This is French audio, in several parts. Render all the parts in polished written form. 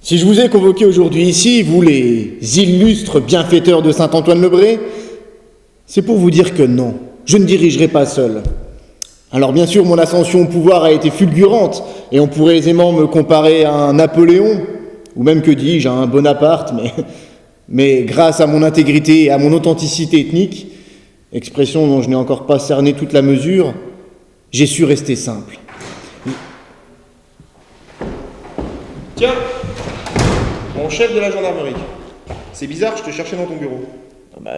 Si je vous ai convoqué aujourd'hui ici, vous les illustres bienfaiteurs de Saint-Antoine-le-Bray, c'est pour vous dire que non, je ne dirigerai pas seul. Alors bien sûr, mon ascension au pouvoir a été fulgurante, et on pourrait aisément me comparer à un Napoléon, ou même, que dis-je, à un Bonaparte, mais grâce à mon intégrité et à mon authenticité ethnique, expression dont je n'ai encore pas cerné toute la mesure, j'ai su rester simple. Tiens, mon chef de la gendarmerie. C'est bizarre, je te cherchais dans ton bureau.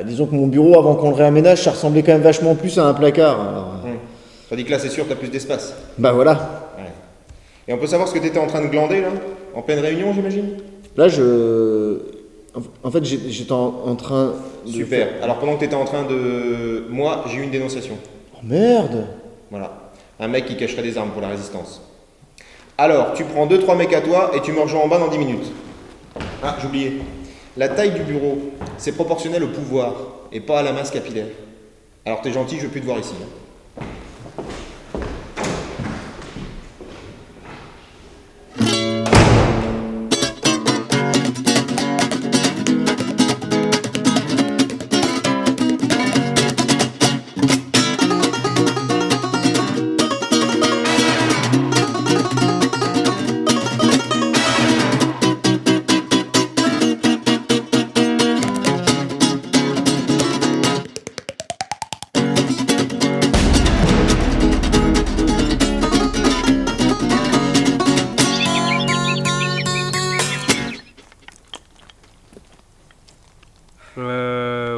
Disons que mon bureau, avant qu'on le réaménage, ça ressemblait quand même vachement plus à un placard. Alors... Tandis que là, c'est sûr, t'as plus d'espace. Voilà. Ouais. Et on peut savoir ce que t'étais en train de glander, là? En pleine réunion, j'imagine? Là, En fait, j'étais en train de... Super. Alors, pendant que t'étais en train de... Moi, j'ai eu une dénonciation. Oh merde! Voilà. Un mec qui cacherait des armes pour la résistance. Alors, tu prends 2-3 mecs à toi et tu me rejoins en bas dans 10 minutes. Ah, j'oubliais. La taille du bureau, c'est proportionnel au pouvoir et pas à la masse capillaire. Alors, t'es gentil, je veux plus te voir ici.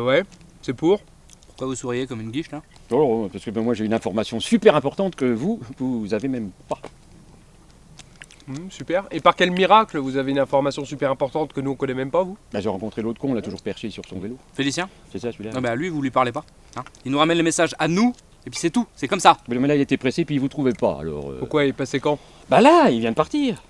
Ouais, c'est pour. Pourquoi vous souriez comme une guiche là? Oh, parce que moi j'ai une information super importante que vous avez même pas. Super. Et par quel miracle vous avez une information super importante que nous on connaît même pas, vous? J'ai rencontré l'autre con, on l'a toujours perché sur son vélo. Félicien? C'est ça celui-là. Non, bah lui vous lui parlez pas. Hein, il nous ramène le message à nous, et puis c'est tout, c'est comme ça. Mais là il était pressé puis il vous trouvait pas alors. Pourquoi il est passé quand? Là, il vient de partir.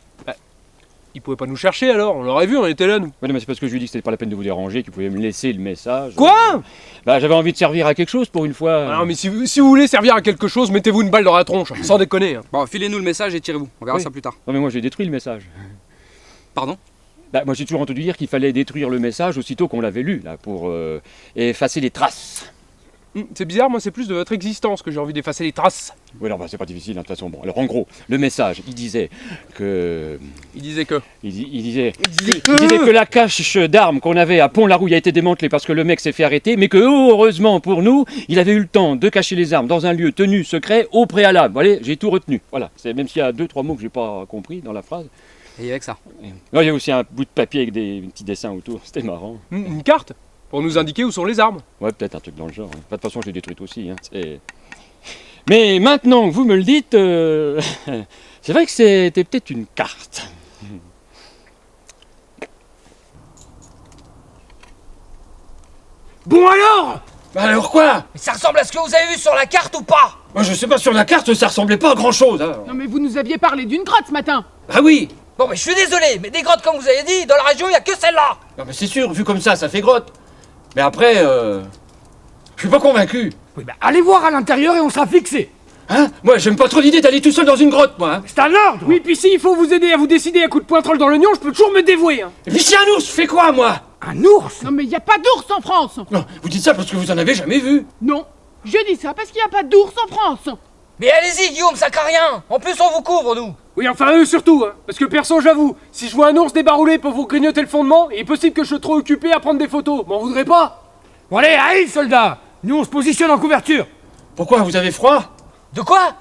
Il pouvait pas nous chercher alors, on l'aurait vu, on était là nous. Ouais, non, mais c'est parce que je lui ai dit que c'était pas la peine de vous déranger, qu'il pouvait me laisser le message. Quoi? J'avais envie de servir à quelque chose pour une fois. Ah non, mais si vous voulez servir à quelque chose, mettez-vous une balle dans la tronche, sans déconner. Hein. Bon, filez-nous le message et tirez-vous, on verra Oui. ça plus tard. Non mais moi j'ai détruit le message. Pardon? Moi j'ai toujours entendu dire qu'il fallait détruire le message aussitôt qu'on l'avait lu, là, pour effacer les traces. C'est bizarre, moi c'est plus de votre existence que j'ai envie d'effacer les traces. Oui, alors c'est pas difficile, hein, de toute façon. Bon, alors en gros, le message, il disait que... Il disait que... Il disait que la cache d'armes qu'on avait à Pont-la-Rouille a été démantelée parce que le mec s'est fait arrêter, mais que heureusement pour nous, il avait eu le temps de cacher les armes dans un lieu tenu secret au préalable. Vous voyez, j'ai tout retenu. Voilà, même s'il y a 2-3 mots que j'ai pas compris dans la phrase. Et avec ça? Non, il y a aussi un bout de papier avec des petits dessins autour, c'était marrant. Une carte? Pour nous indiquer où sont les armes. Ouais, peut-être un truc dans le genre. De toute façon, je l'ai détruite aussi. Mais maintenant que vous me le dites, c'est vrai que c'était peut-être une carte. Bon alors? Alors quoi? Mais ça ressemble à ce que vous avez vu sur la carte ou pas? Moi je sais pas, sur la carte ça ressemblait pas à grand chose. Hein. Non mais vous nous aviez parlé d'une grotte ce matin. Ah oui. Bon mais je suis désolé, mais des grottes comme vous avez dit, dans la région il y a que celle-là. Non mais c'est sûr, vu comme ça fait grotte. Mais après, je suis pas convaincu. Oui, bah allez voir à l'intérieur et on sera fixé. Hein? Moi j'aime pas trop l'idée d'aller tout seul dans une grotte, moi. Hein. C'est un ordre. Oui, puis s'il faut vous aider à vous décider à coup de pointrole dans l'oignon, je peux toujours me dévouer. Hein. Et puis si un ours, je fais quoi, moi? Un ours? Non mais y a pas d'ours en France. Non, vous dites ça parce que vous en avez jamais vu. Non, je dis ça parce qu'il y a pas d'ours en France. Mais allez-y Guillaume, ça craint rien. En plus on vous couvre nous. Oui, enfin eux surtout, hein. Parce que perso, j'avoue, si je vois un ours débaroulé pour vous grignoter le fondement, il est possible que je sois trop occupé à prendre des photos. M'en voudrez pas? Bon allez, allez soldats. Nous on se positionne en couverture. Pourquoi, vous avez froid? De quoi?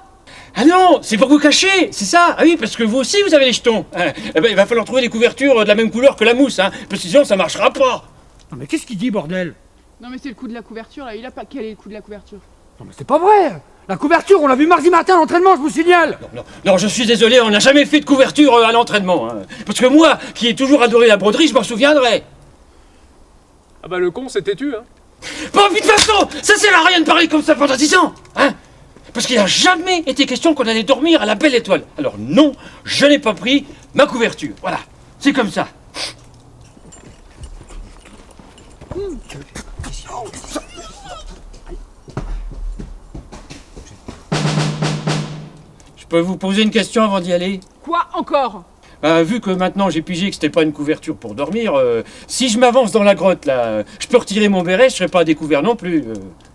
Ah non, c'est pour vous cacher, c'est ça. Ah oui, parce que vous aussi vous avez les jetons. Eh ben, il va falloir trouver des couvertures de la même couleur que la mousse, hein. Parce que sinon ça marchera pas. Non mais qu'est-ce qu'il dit, bordel? Non mais c'est le coup de la couverture là, il a pas... Quel est le coup de la couverture? Non mais c'est pas vrai. La couverture, on l'a vu mardi matin à l'entraînement, je vous signale. Non, je suis désolé, on n'a jamais fait de couverture à l'entraînement. Hein. Parce que moi, qui ai toujours adoré la broderie, je m'en souviendrai. Ah bah le con c'était tu, hein. Bon, puis de toute façon, ça sert à rien de parler comme ça pendant 10 ans, hein. Parce qu'il n'a jamais été question qu'on allait dormir à la belle étoile. Alors non, je n'ai pas pris ma couverture. Voilà, c'est comme ça. Je peux vous poser une question avant d'y aller? Quoi encore? Vu que maintenant j'ai pigé que c'était pas une couverture pour dormir, si je m'avance dans la grotte là, je peux retirer mon béret, je serai pas découvert non plus.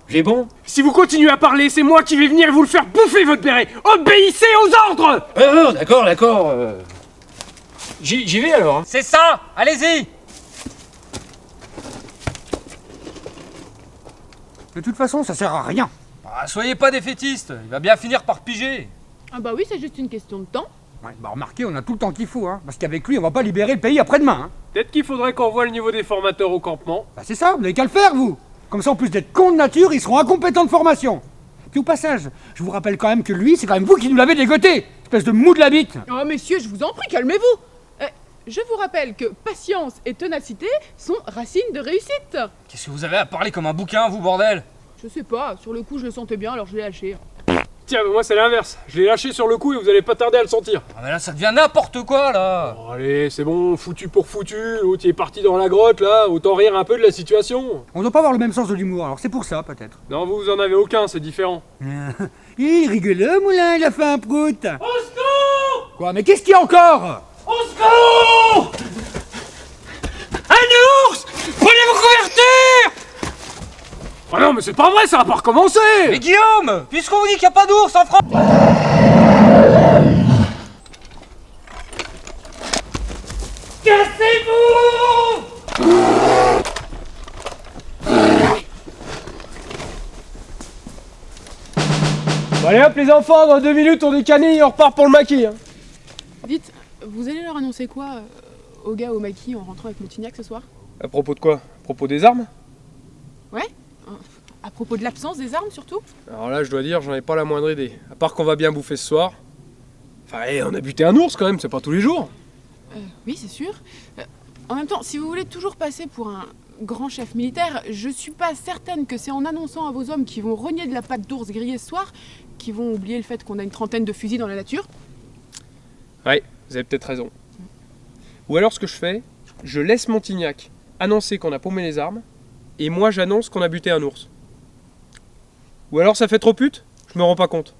J'ai bon? Si vous continuez à parler, c'est moi qui vais venir vous le faire bouffer votre béret. Obéissez aux ordres. D'accord. J'y vais alors. Hein. C'est ça. Allez-y. De toute façon, ça sert à rien. Ah, soyez pas défaitistes, il va bien finir par piger. Ah bah oui, c'est juste une question de temps. Ouais, bah remarquez, on a tout le temps qu'il faut, hein. Parce qu'avec lui, on va pas libérer le pays après-demain, hein. Peut-être qu'il faudrait qu'on voit le niveau des formateurs au campement. Bah c'est ça, vous n'avez qu'à le faire, vous. Comme ça, en plus d'être con de nature, ils seront incompétents de formation. Puis au passage, je vous rappelle quand même que lui, c'est quand même vous qui nous l'avez dégoté. Espèce de mou de la bite. Oh messieurs, je vous en prie, calmez-vous. Je vous rappelle que patience et ténacité sont racines de réussite. Qu'est-ce que vous avez à parler comme un bouquin, vous, bordel? Je sais pas, sur le coup je le sentais bien, alors je l'ai lâché. Tiens, mais moi c'est l'inverse. Je l'ai lâché sur le coup et vous allez pas tarder à le sentir. Ah mais là, ça devient n'importe quoi, là. Bon, allez, c'est bon, foutu pour foutu. L'autre il est parti dans la grotte là, autant rire un peu de la situation. On doit pas avoir le même sens de l'humour, alors c'est pour ça, peut-être. Non, vous en avez aucun, c'est différent. Il rigole, moulin, il a fait un prout. Au secours! Quoi, mais qu'est-ce qu'il y a encore? Au secours! Un ours! Prenez vos couvertures! Ah non, mais c'est pas vrai, ça va pas recommencer. Mais Guillaume, puisqu'on vous dit qu'il n'y a pas d'ours en France... Cassez-vous! Bon, allez hop les enfants, dans 2 minutes on décanille et on repart pour le maquis. Hein. Dites, vous allez leur annoncer quoi aux gars au maquis en rentrant avec Montignac ce soir? À propos de quoi? À propos des armes? Ouais? À propos de l'absence des armes surtout? Alors là, je dois dire, j'en ai pas la moindre idée. À part qu'on va bien bouffer ce soir. Enfin, on a buté un ours quand même, c'est pas tous les jours. Oui, c'est sûr. En même temps, si vous voulez toujours passer pour un grand chef militaire, je suis pas certaine que c'est en annonçant à vos hommes qui vont rogner de la pâte d'ours grillée ce soir qu'ils vont oublier le fait qu'on a une trentaine de fusils dans la nature. Ouais, vous avez peut-être raison. Ou alors ce que je fais, je laisse Montignac annoncer qu'on a paumé les armes, et moi j'annonce qu'on a buté un ours. Ou alors ça fait trop pute? Je me rends pas compte.